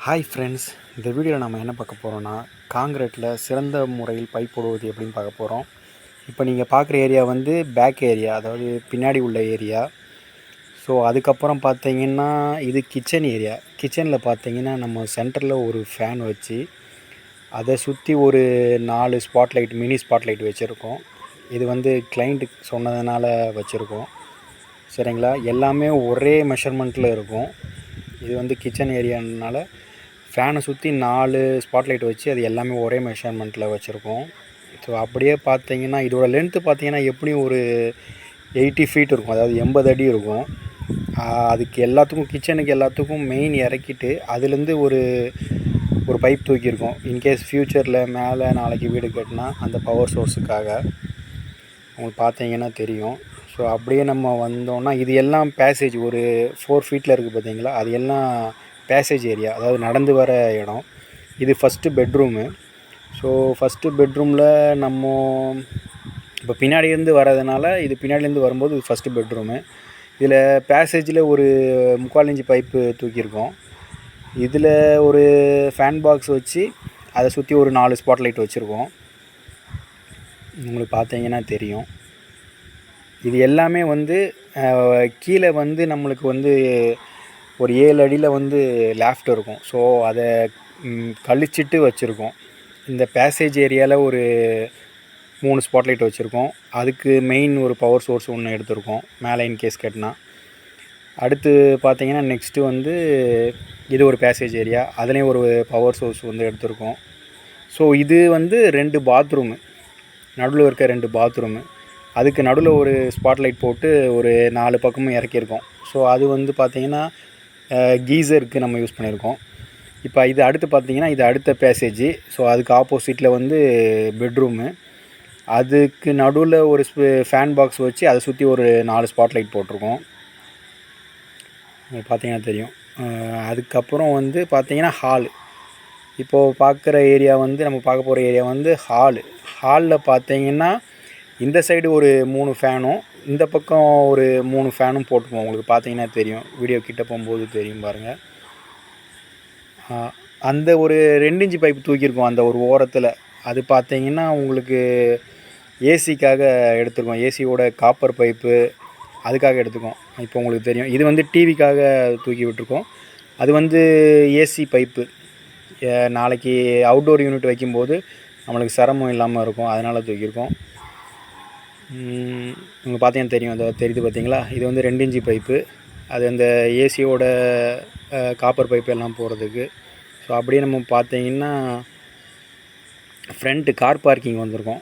Hi friends, இந்த வீடியோவில் நம்ம என்ன பார்க்க போகிறோன்னா, காங்கிரீட்டில் சிறந்த முறையில் பைப் போடுவது எப்படின்னு பார்க்க போகிறோம். இப்போ நீங்கள் பார்க்குற ஏரியா வந்து பேக் ஏரியா, அதாவது பின்னாடி உள்ள ஏரியா. ஸோ அதுக்கப்புறம் பார்த்தீங்கன்னா இது கிச்சன் ஏரியா. கிச்சனில் பார்த்தீங்கன்னா நம்ம சென்டரில் ஒரு ஃபேன் வச்சு அதை சுற்றி ஒரு 4 ஸ்பாட்லைட், மினி ஸ்பாட்லைட் வச்சுருக்கோம். இது வந்து கிளைண்ட்டுக்கு சொன்னதுனால வச்சுருக்கோம். சரிங்களா, எல்லாமே ஒரே மெஷர்மெண்ட்டில் இருக்கும். இது வந்து கிச்சன் ஏரியானால ஃபேனை சுற்றி 4 ஸ்பாட்லைட் வச்சு அது எல்லாமே ஒரே மெஷர்மெண்ட்டில் வச்சுருக்கோம். ஸோ அப்படியே பார்த்தீங்கன்னா இதோட லென்த்து பார்த்தீங்கன்னா எப்படியும் ஒரு 80 ஃபீட் இருக்கும், அதாவது 80 அடி இருக்கும். அதுக்கு எல்லாத்துக்கும் கிச்சனுக்கு எல்லாத்துக்கும் மெயின் இறக்கிட்டு அதுலேருந்து ஒரு பைப் தூக்கியிருக்கோம். இன்கேஸ் ஃப்யூச்சரில் மேலே நாளைக்கு வீடு கட்டினா அந்த பவர் சோர்ஸுக்காக உங்களுக்கு பார்த்தீங்கன்னா தெரியும். ஸோ அப்படியே நம்ம வந்தோம்னா இது எல்லாம் பேசேஜ் ஒரு 4 ஃபீட்டில் இருக்குது பார்த்தீங்களா, அது எல்லாம் பேசேஜ் ஏரியா, அதாவது நடந்து வர இடம். இது ஃபஸ்ட்டு பெட்ரூமு. ஸோ ஃபஸ்ட்டு பெட்ரூமில் நம்ம இப்போ பின்னாடியிலேருந்து வர்றதுனால இது பின்னாடிலேருந்து வரும்போது இது ஃபஸ்ட்டு பெட்ரூமு. இதில் பேசேஜில் ஒரு 3/4 இன்ச்சு பைப்பு தூக்கியிருக்கோம். இதில் ஒரு ஃபேன் பாக்ஸ் வச்சு அதை சுற்றி ஒரு 4 ஸ்பாட்லைட் வச்சுருக்கோம். உங்களுக்கு பார்த்தீங்கன்னா தெரியும். இது எல்லாமே வந்து கீழே வந்து நம்மளுக்கு வந்து ஒரு 7 அடியில் வந்து லேஃப்ட் இருக்கும். ஸோ அதை கழிச்சிட்டு வச்சுருக்கோம். இந்த பேசேஜ் ஏரியாவில் ஒரு 3 ஸ்பாட்லைட் வச்சுருக்கோம். அதுக்கு மெயின் ஒரு பவர் சோர்ஸ் ஒன்று எடுத்திருக்கோம் மேலே இன்கேஸ் கட்டினா. அடுத்து பார்த்தீங்கன்னா நெக்ஸ்ட்டு வந்து இது ஒரு பேசேஜ் ஏரியா, அதுலேயும் ஒரு பவர் சோர்ஸ் வந்து எடுத்திருக்கோம். ஸோ இது வந்து 2 பாத்ரூமு, நடுவில் இருக்க 2 பாத்ரூமு. அதுக்கு நடுவில் ஒரு ஸ்பாட்லைட் போட்டு ஒரு 4 பக்கமும் இறக்கியிருக்கோம். ஸோ அது வந்து பார்த்திங்கன்னா கீசருக்கு நம்ம யூஸ் பண்ணியிருக்கோம். இப்போ இது அடுத்து பார்த்திங்கன்னா இது அடுத்த பேசேஜ். ஸோ அதுக்கு ஆப்போசிட்டில் வந்து பெட்ரூமு. அதுக்கு நடுவில் ஒரு ஃபேன் பாக்ஸ் வச்சு அதை சுற்றி ஒரு 4 ஸ்பாட்லைட் போட்டிருக்கோம். பார்த்திங்கன்னா தெரியும். அதுக்கப்புறம் வந்து பார்த்திங்கன்னா ஹாலு. இப்போது பார்க்குற ஏரியா வந்து நம்ம பார்க்க போகிற ஏரியா வந்து ஹாலில் பார்த்திங்கன்னா இந்த சைடு ஒரு 3 ஃபேனும் இந்த பக்கம் ஒரு 3 ஃபேனும் போட்டுக்குவோம். உங்களுக்கு பார்த்தீங்கன்னா தெரியும், வீடியோ கிட்ட போகும்போது தெரியும் பாருங்கள். அந்த ஒரு 2 இன்ச்சு பைப் தூக்கியிருக்கோம் அந்த ஒரு ஓரத்தில். அது பார்த்தீங்கன்னா உங்களுக்கு ஏசிக்காக எடுத்துருக்கோம். ஏசியோட காப்பர் பைப்பு அதுக்காக எடுத்துக்கோம். இப்போ உங்களுக்கு தெரியும், இது வந்து டிவிக்காக தூக்கி விட்டுருக்கோம். அது வந்து ஏசி பைப்பு. நாளைக்கு அவுட்டோர் யூனிட் வைக்கும்போது நம்மளுக்கு சிரமம் இல்லாமல் இருக்கும், அதனால் தூக்கியிருக்கோம். உங்களுக்கு பார்த்தீங்கன்னா தெரியும், அதை தெரியுது பார்த்தீங்களா, இது வந்து 2 இன்ச்சு பைப்பு. அது அந்த ஏசியோட காப்பர் பைப்பு எல்லாம் போகிறதுக்கு. ஸோ அப்படியே நம்ம பார்த்தீங்கன்னா ஃப்ரண்ட்டு கார் பார்க்கிங் வந்திருக்கோம்.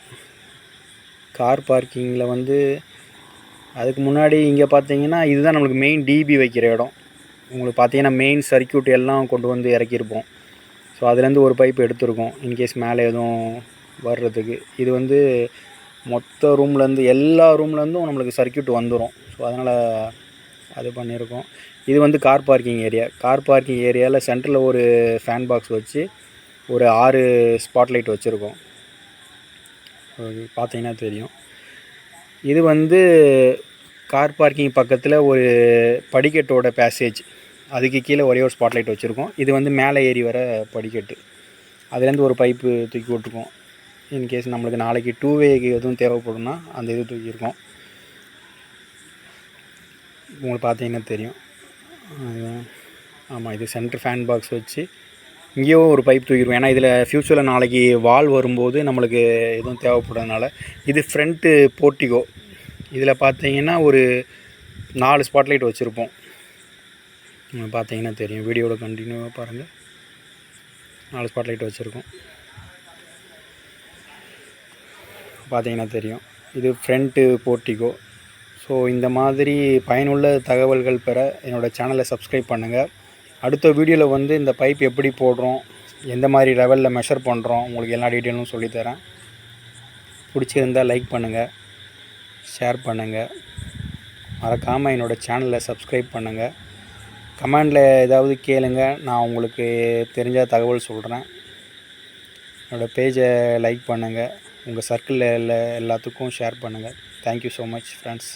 கார் பார்க்கிங்கில் வந்து அதுக்கு முன்னாடி இங்கே பார்த்தீங்கன்னா இதுதான் நம்மளுக்கு மெயின் டிபி வைக்கிற இடம். உங்களுக்கு பார்த்தீங்கன்னா மெயின் சர்க்யூட் எல்லாம் கொண்டு வந்து இறக்கியிருப்போம். ஸோ அதுலேருந்து ஒரு பைப் எடுத்துருக்கோம் இன்கேஸ் மேலே எதுவும் வர்றதுக்கு. இது வந்து மொத்த ரூம்லேருந்து எல்லா ரூம்லேருந்தும் நம்மளுக்கு சர்க்யூட் வந்துடும். ஸோ அதனால் அது பண்ணியிருக்கோம். இது வந்து car parking area. Car parking ஏரியாவில் சென்டரில் ஒரு ஃபேன் பாக்ஸ் வச்சு ஒரு 6 ஸ்பாட்லைட் வச்சுருக்கோம். பார்த்தீங்கன்னா தெரியும். இது வந்து கார் பார்க்கிங் பக்கத்தில் ஒரு படிக்கட்டோட பேசேஜ், அதுக்கு கீழே ஒரே ஒரு ஸ்பாட்லைட் வச்சுருக்கோம். இது வந்து மேலே ஏறி வர படிக்கட்டு, அதுலேருந்து ஒரு பைப்பு தூக்கி விட்டுருக்கோம். இன்கேஸ் நம்மளுக்கு நாளைக்கு 2 வேக்கு எதுவும் தேவைப்படும்னா அந்த இது தூக்கியிருக்கோம். உங்களுக்கு பார்த்தீங்கன்னா தெரியும். ஆமாம், இது சென்டர் ஃபேன் பாக்ஸ் வச்சு இங்கேயும் ஒரு பைப் தூக்கிடுவோம். ஏன்னா இதில் ஃப்யூச்சரில் நாளைக்கு வால் வரும்போது நம்மளுக்கு எதுவும் தேவைப்படுறதுனால. இது ஃப்ரண்ட்டு போர்ட்டிகோ. இதில் பார்த்தீங்கன்னா ஒரு 4 ஸ்பாட்லைட் வச்சுருப்போம். பார்த்தீங்கன்னா தெரியும், வீடியோவோட கண்டினியூவாக பாருங்கள். 4 ஸ்பாட்லைட் வச்சுருக்கோம், பார்த்தீங்கன்னா தெரியும். இது ஃப்ரண்ட்டு போர்ட்டிகோ. ஸோ இந்த மாதிரி பயனுள்ள தகவல்கள் பெற என்னோடய சேனலை சப்ஸ்கிரைப் பண்ணுங்கள். அடுத்த வீடியோவில் வந்து இந்த பைப் எப்படி போடுறோம், எந்த மாதிரி லெவலில் மெஷர் பண்ணுறோம், உங்களுக்கு எல்லா டீட்டெயிலும் சொல்லித்தரேன். பிடிச்சிருந்தால் லைக் பண்ணுங்கள், ஷேர் பண்ணுங்கள், மறக்காமல் என்னோடய சேனலை சப்ஸ்கிரைப் பண்ணுங்கள். கமெண்டில் ஏதாவது கேளுங்க, நான் உங்களுக்கு தெரிஞ்ச தகவல் சொல்கிறேன். என்னோடய பேஜை லைக் பண்ணுங்கள், உங்கள் சர்க்கிளில் எல்லாத்துக்கும் ஷேர் பண்ணுங்கள். Thank you so much friends.